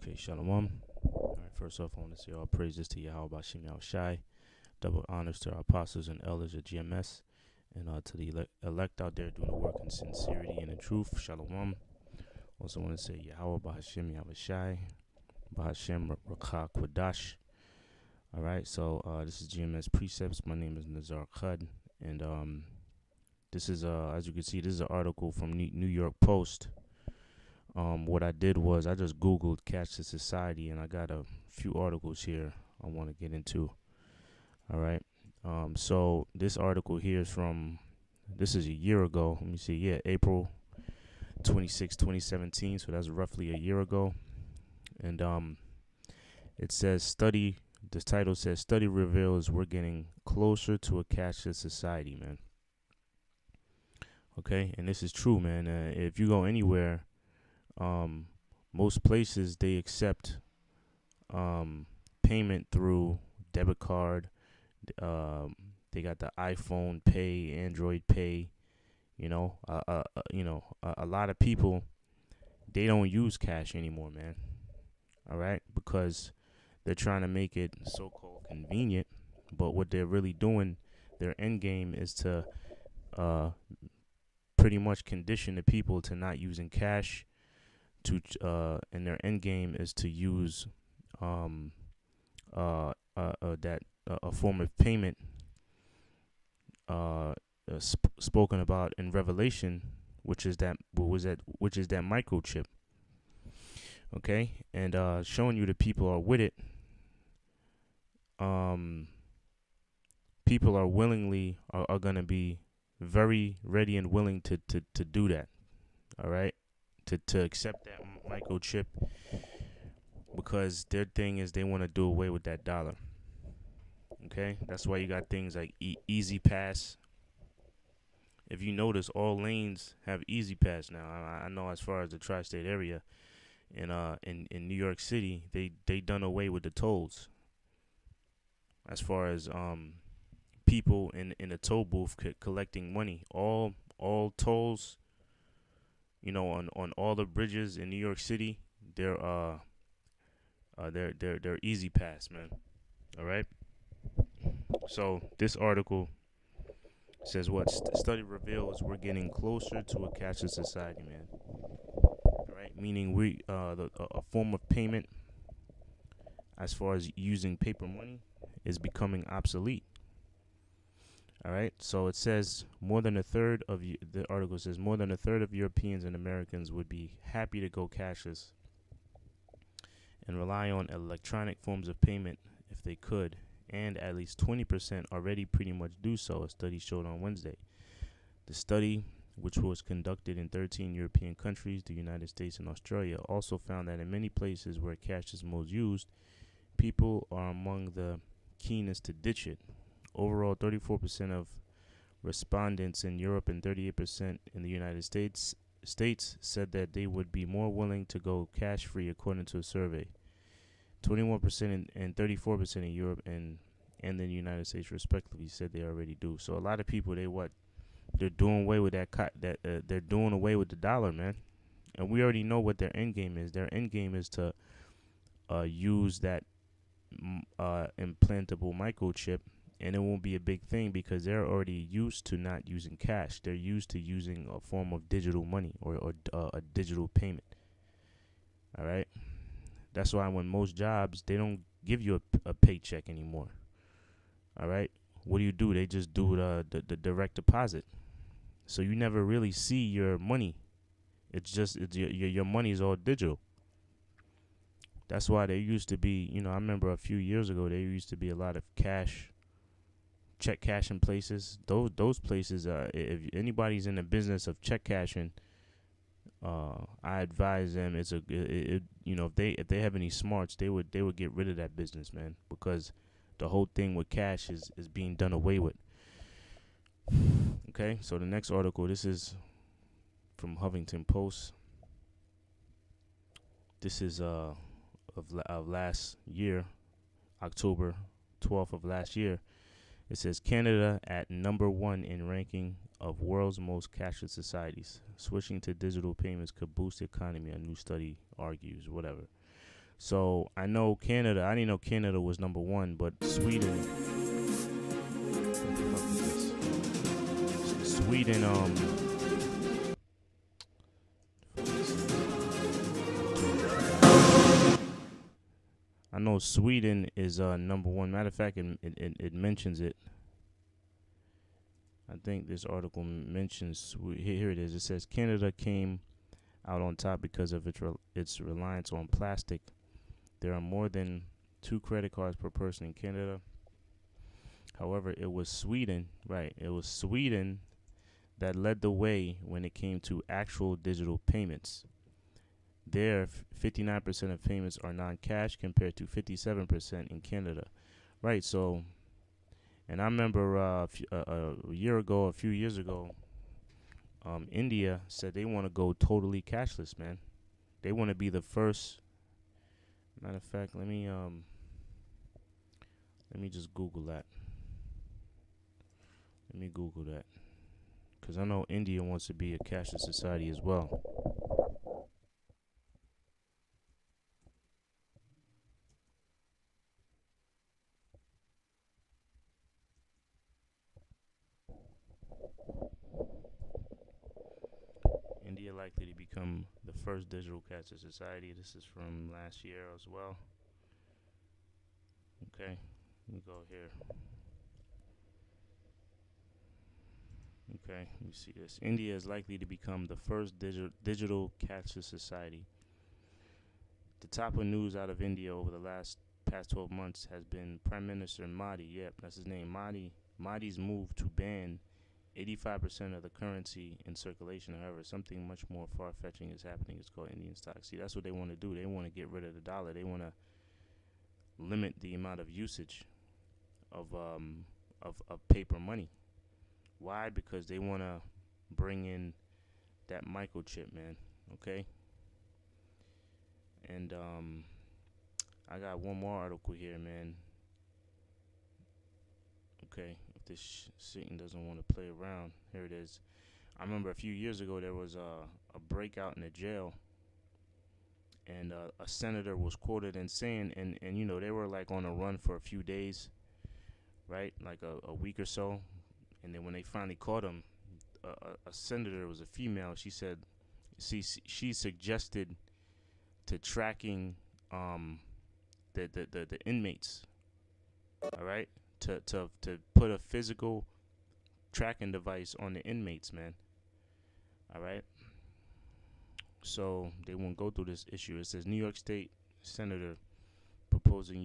Okay, shalawam. All right, first off, I want to say all praises to Yahawah, Yahawashi. Double honors to our apostles and elders at GMS, and to the elect out there doing the work in sincerity and in truth. Shalom. Also want to say Yahawah, bahasham, Yahawashi, bahasham, Rakha, Kwadash. All right, so this is GMS Precepts. My name is Nazar Khud, and this is, as you can see, this is an article from New York Post. What I did was I just Googled Cashless Society, and I got a few articles here I want to get into. All right. So this article here is from, this is a year ago. Let me see. Yeah, April 26, 2017. So that's roughly a year ago. And it says study, the title says study reveals we're getting closer to a cashless society, man. Okay. And this is true, man. If you go anywhere, most places they accept payment through debit card. They got the iPhone Pay, Android Pay. A lot of people they don't use cash anymore, man. All right, because they're trying to make it so-called convenient, but what they're really doing, their end game is to pretty much condition the people to not using cash. And their end game is to use a form of payment spoken about in Revelation, which is that microchip. Okay, and showing you the people are with it. People are gonna be very ready and willing to do that. All right, to accept that microchip, because their thing is they want to do away with that dollar. Okay, that's why you got things like Easy Pass. If you notice, all lanes have Easy Pass now. I know as far as the tri-state area, in New York City, they done away with the tolls. As far as people in a toll booth collecting money, all tolls, on all the bridges in New York City, they're Easy Pass, man. All right. So this article says what study reveals we're getting closer to a cashless society, man. All right, meaning a form of payment as far as using paper money is becoming obsolete. All right, so it says the article says more than a third of Europeans and Americans would be happy to go cashless and rely on electronic forms of payment if they could, and at least 20% already pretty much do so, a study showed on Wednesday. The study, which was conducted in 13 European countries, the United States, and Australia, also found that in many places where cash is most used, people are among the keenest to ditch it. Overall, 34% of respondents in Europe and 38% in the United States said that they would be more willing to go cash-free, according to a survey. 21% and 34% in Europe and the United States, respectively, said they already do. So a lot of people, they're doing away with they're doing away with the dollar, man. And we already know what their end game is. Their end game is to use that implantable microchip, and it won't be a big thing because they're already used to not using cash. They're used to using a form of digital money or a digital payment. All right. That's why when most jobs, they don't give you a paycheck anymore. All right. What do? They just do the direct deposit. So you never really see your money. It's your money is all digital. That's why there used to be, I remember a few years ago, there used to be a lot of check cashing places. Those places, if anybody's in the business of check cashing, I advise them if they have any smarts, they would get rid of that business, man, because the whole thing with cash is being done away with. Okay, so the next article, this is from Huffington Post. This is of last year, October 12th of last year. It says Canada at number 1 in ranking of world's most cashless societies. Switching to digital payments could boost the economy, a new study argues, whatever. So I know Canada. I didn't know Canada was number one, but Sweden. What the fuck is this? Sweden. I know Sweden is number one. Matter of fact, it mentions it. I think this article mentions here it is. It says Canada came out on top because of its reliance on plastic. There are more than 2 credit cards per person in Canada. However, it was Sweden, right? It was Sweden that led the way when it came to actual digital payments. There, 59% of payments are non-cash compared to 57% in Canada. Right, so, and I remember a year ago, a few years ago, India said they want to go totally cashless, man. They want to be the first. Matter of fact, let me just Google that. Let me Google that, because I know India wants to be a cashless society as well. India likely to become the first digital cashless society. This is from last year as well. Okay, let me go here. Okay, let me see this. India is likely to become the first digital cashless society. The top of news out of India over the past 12 months has been Prime Minister Modi. Yep, that's his name, Modi. Modi's move to ban 85% of the currency in circulation. However, something much more far-fetching is happening. It's called Indian stock. See, that's what they want to do. They want to get rid of the dollar. They want to limit the amount of usage of paper money. Why? Because they want to bring in that microchip, man. Okay. And I got one more article here, man. Okay, if this Satan doesn't want to play around, here it is. I remember a few years ago there was a breakout in a jail, and a senator was quoted in saying, and you know they were like on a run for a few days, right, like a week or so, and then when they finally caught him, a senator was a female. She said, she suggested to tracking the inmates, all right, to put a physical tracking device on the inmates, man. All right. So they won't go through this issue. It says New York State Senator proposes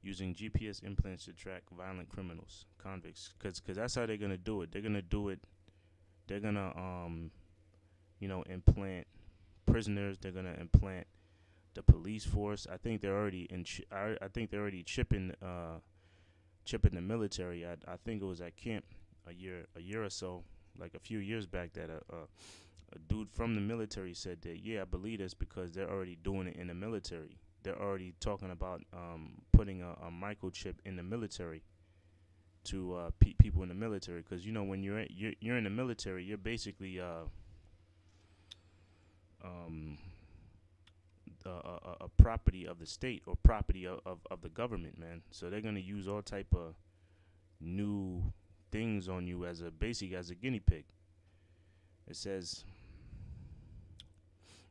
using GPS implants to track violent criminals, convicts, because that's how they're gonna do it. They're gonna do it. They're gonna implant prisoners. They're gonna implant the police force. I think they're already I think they're already chipping the military. I think it was at camp a year or so, like a few years back, that a dude from the military said that, yeah, I believe this because they're already doing it in the military. They're already talking about putting a microchip in the military to people in the military, because you know when you're in the military, you're basically um, a property of the state or property of the government, man. So they're gonna use all type of new things on you as a guinea pig. It says,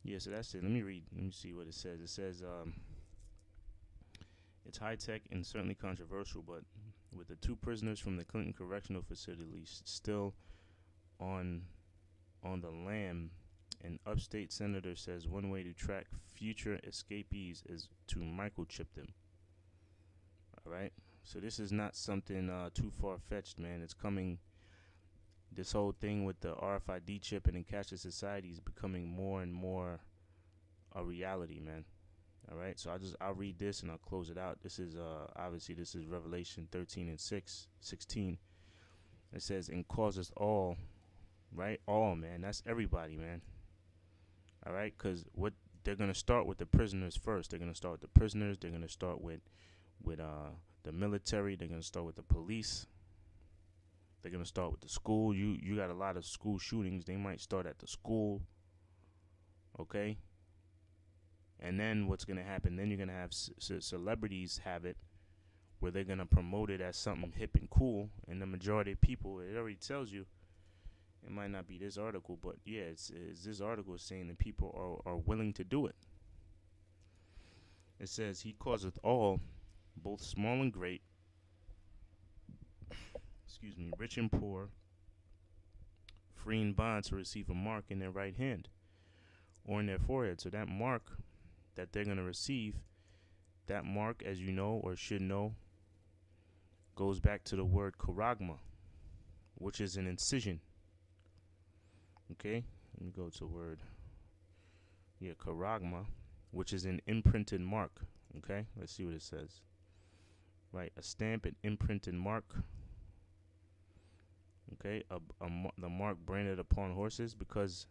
yeah, so that's it. Let me read. Let me see what it says. It says it's high tech and certainly controversial, but with the 2 prisoners from the Clinton Correctional Facility still on the lam, an upstate senator says one way to track future escapees is to microchip them. All right. So this is not something too far fetched, man. It's coming. This whole thing with the RFID chip and in cashless society is becoming more and more a reality, man. All right. So I'll read this and I'll close it out. This is obviously this is Revelation 13 and 16. It says, and causes all, right? All, man. That's everybody, man. All right, because what they're gonna start with the prisoners first. They're gonna start with the prisoners. They're gonna start with the military. They're gonna start with the police. They're gonna start with the school. You got a lot of school shootings. They might start at the school. Okay, and then what's gonna happen? Then you're gonna have celebrities have it where they're gonna promote it as something hip and cool, and the majority of people, it already tells you. It might not be this article, but yeah, it's this article is saying that people are willing to do it. It says he causeth all, both small and great, excuse me, rich and poor, free and bond, to receive a mark in their right hand or in their forehead. So that mark that they're going to receive, that mark, as you know or should know, goes back to the word karagma, which is an incision. Okay, let me go to the word. Yeah, karagma, which is an imprinted mark. Okay, let's see what it says. Right, a stamp, an imprinted mark. Okay, the mark branded upon horses, because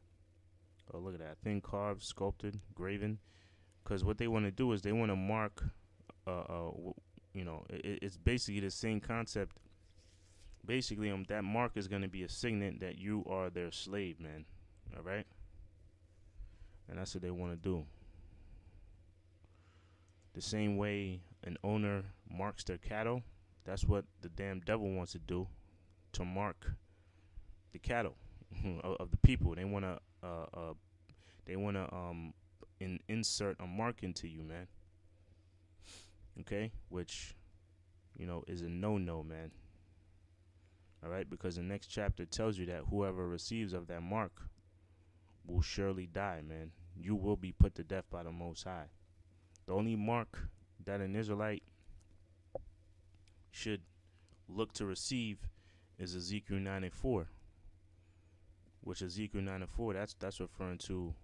oh, look at that, thin, carved, sculpted, graven. Because what they want to do is they want to mark, it's basically the same concept. Basically, that mark is going to be a signet that you are their slave, man. All right, and that's what they want to do. The same way an owner marks their cattle, that's what the damn devil wants to do, to mark the cattle of the people. They want to insert a mark into you, man. Okay, which is a no, man. All right, because the next chapter tells you that whoever receives of that mark will surely die, man. You will be put to death by the Most High. The only mark that an Israelite should look to receive is Ezekiel 9:4, which Ezekiel 9:4, that's referring to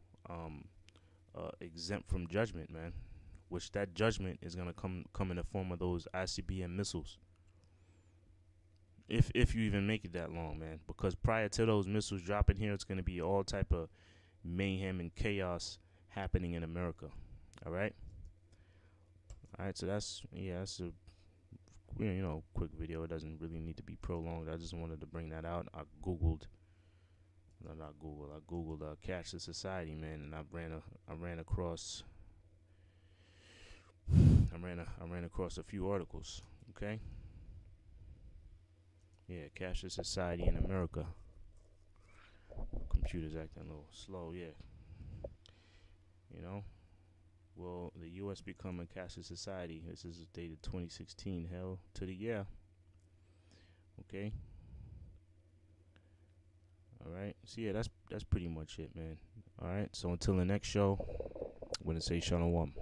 exempt from judgment, man. Which that judgment is gonna come in the form of those ICBM missiles. If you even make it that long, man, because prior to those missiles dropping here, it's gonna be all type of mayhem and chaos happening in America. All right. All right. So that's a quick video. It doesn't really need to be prolonged. I just wanted to bring that out. I googled Cashless Society, man, and I ran across a few articles. Okay. Yeah, Cashless Society in America. Computer's acting a little slow. Yeah. Will the U.S. become a cashless society? This is dated 2016. Hell to the yeah. Okay. All right. So yeah, that's pretty much it, man. All right. So until the next show, I'm gonna say shalawam.